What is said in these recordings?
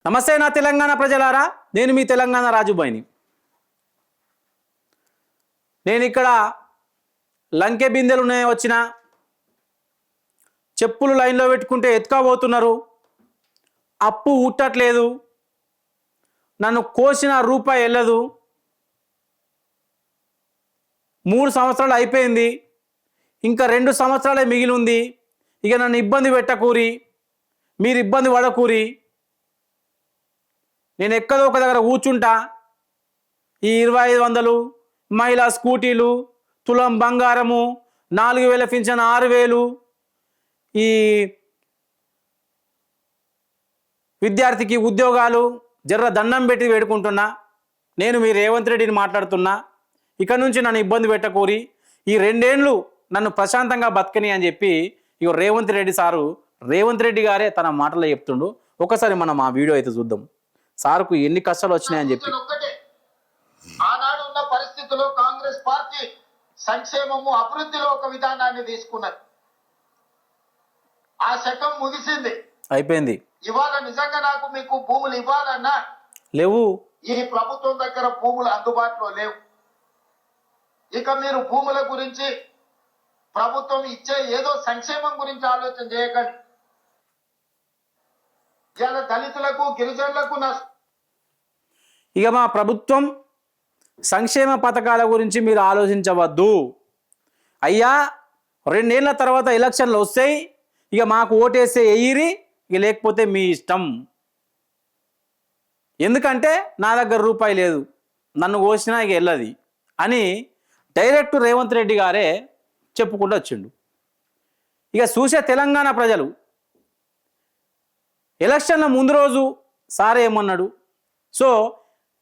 నమస్తే నా తెలంగాణ ప్రజలారా, నేను మీ తెలంగాణ రాజుబాయిని. నేను ఇక్కడ లంకె బిందెలు వచ్చిన చెప్పులు లైన్లో పెట్టుకుంటే ఎత్తుకపోతున్నారు, అప్పు ఉట్టట్లేదు, నన్ను కోసిన రూపాయి వెళ్ళదు, 3 సంవత్సరాలు అయిపోయింది, ఇంకా 2 సంవత్సరాలే మిగిలి ఉంది, ఇక నన్ను ఇబ్బంది పెట్టకూరి, మీరు ఇబ్బంది పడకూరి, నేను ఎక్కడో ఒక దగ్గర కూర్చుంటా. ఈ 2500 మహిళా స్కూటీలు, తులం బంగారము, 4000 పింఛన్ 6000, ఈ విద్యార్థికి ఉద్యోగాలు జర్ర దండం పెట్టి వేడుకుంటున్నా. నేను మీ రేవంత్ రెడ్డిని మాట్లాడుతున్నా. ఇక నుంచి నన్ను ఇబ్బంది పెట్టకూరి, ఈ 2 ఏళ్ళు నన్ను ప్రశాంతంగా బతకని అని చెప్పి ఇక రేవంత్ రెడ్డి గారే తన మాటలో చెప్తుండు. ఒకసారి మనం ఆ వీడియో అయితే చూద్దాం. సార్కు ఎన్ని కష్టాలు వచ్చినాయని చెప్పి. ఆనాడు ఉన్న పరిస్థితుల్లో కాంగ్రెస్ పార్టీ సంక్షేమము అభివృద్ధిలో ఒక విధానాన్ని తీసుకున్నది. ఆ శకం ముగిసింది, అయిపోయింది. ఇవాళ నిజంగా నాకు మీకు భూములు ఇవ్వాలన్నా లేవు, ఈ ప్రభుత్వం దగ్గర భూములు అందుబాటులో లేవు. ఇక మీరు భూముల గురించి ప్రభుత్వం ఇచ్చే ఏదో సంక్షేమం గురించి ఆలోచన చేయకండి. ఇలా దళితులకు గిరిజనులకు ఇక మా ప్రభుత్వం సంక్షేమ పథకాల గురించి మీరు ఆలోచించవద్దు అయ్యా. 2 ఏళ్ల తర్వాత ఎలక్షన్లు వస్తాయి, ఇక మాకు ఓటేస్తే ఎయ్యిరి, ఇక లేకపోతే మీ ఇష్టం. ఎందుకంటే నా దగ్గర రూపాయి లేదు, నన్ను కోసినా ఇక వెళ్ళది అని డైరెక్ట్ రేవంత్ రెడ్డి గారే చెప్పుకుంటూ వచ్చిండు. ఇక చూసే తెలంగాణ ప్రజలు ఎలక్షన్ల ముందు రోజు సార్ ఏమన్నాడు, సో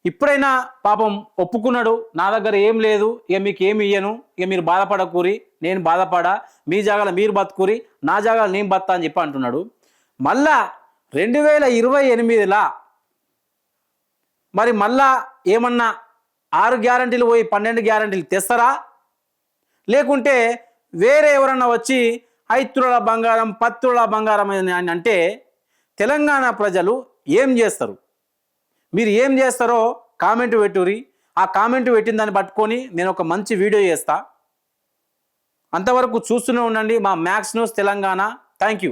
ఇప్పుడైనా పాపం ఒప్పుకున్నాడు, నా దగ్గర ఏం లేదు, ఇక మీకు ఏమి ఇయ్యను, ఇక మీరు బాధపడకూరి, నేను బాధపడా, మీ జాగాలో మీరు బతుకూరి, నా జాగాలో నేను బతా అని చెప్పి అంటున్నాడు. మళ్ళా 2028లా మరి మళ్ళా ఏమన్నా 6 గ్యారంటీలు పోయి 12 గ్యారంటీలు తెస్తారా, లేకుంటే వేరే ఎవరన్నా వచ్చి 5 తులాల బంగారం 10 తులాల బంగారం అని అంటే తెలంగాణ ప్రజలు ఏం చేస్తారు? మీరు ఏం చేస్తారో కామెంట్ పెట్టురి. ఆ కామెంట్ పెట్టిన దాన్ని పట్టుకొని నేను ఒక మంచి వీడియో చేస్తా. అంతవరకు చూస్తూనే ఉండండి మా max news Telangana. Thank you.